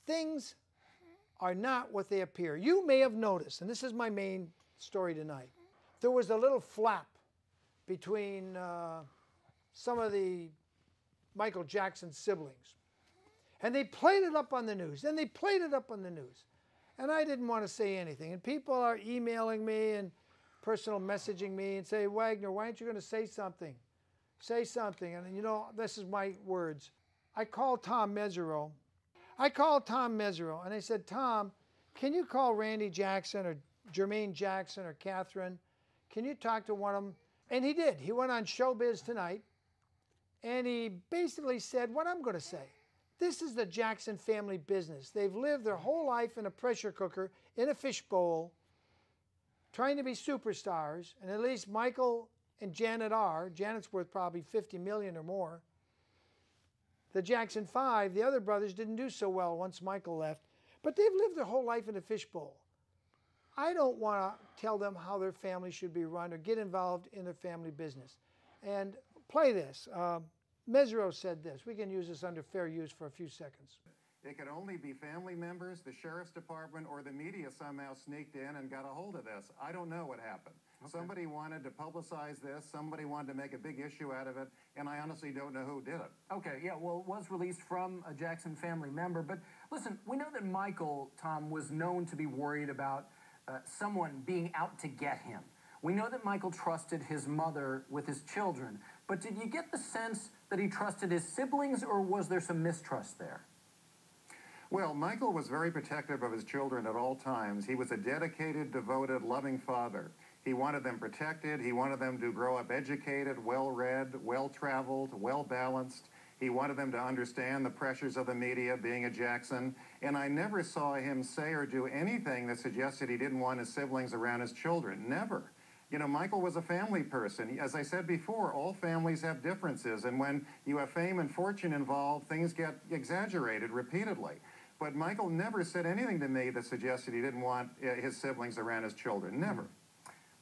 things are not what they appear. You may have noticed, and this is my main story tonight, there was a little flap between some of the Michael Jackson siblings. And they played it up on the news, and they played it up on the news. And I didn't want to say anything. And people are emailing me and personal messaging me and say, Wagener, why aren't you going to say something? Say something. And you know, this is my words. I called Tom Mesereau. And I said, Tom, can you call Randy Jackson or Jermaine Jackson or Catherine? Can you talk to one of them? And he did. He went on Showbiz Tonight, and he basically said what I'm going to say. This is the Jackson family business. They've lived their whole life in a pressure cooker, in a fishbowl, trying to be superstars, and at least Michael and Janet are. Janet's worth probably $50 million or more. The Jackson Five, the other brothers, didn't do so well once Michael left, but they've lived their whole life in a fishbowl. I don't want to tell them how their family should be run or get involved in their family business. And play this. Mesereau said this. We can use this under fair use for a few seconds. It could only be family members, the sheriff's department, or the media somehow sneaked in and got a hold of this. I don't know what happened. Okay. Somebody wanted to publicize this, somebody wanted to make a big issue out of it, and I honestly don't know who did it. Okay, yeah, well, it was released from a Jackson family member, but listen, we know that Michael, Tom, was known to be worried about someone being out to get him. We know that Michael trusted his mother with his children, but did you get the sense that he trusted his siblings, or was there some mistrust there? Well, Michael was very protective of his children at all times. He was a dedicated, devoted, loving father. He wanted them protected. He wanted them to grow up educated, well-read, well-traveled, well-balanced. He wanted them to understand the pressures of the media, being a Jackson. And I never saw him say or do anything that suggested he didn't want his siblings around his children. Never. You know, Michael was a family person. As I said before, all families have differences. And when you have fame and fortune involved, things get exaggerated repeatedly. But Michael never said anything to me that suggested he didn't want his siblings around his children. Never.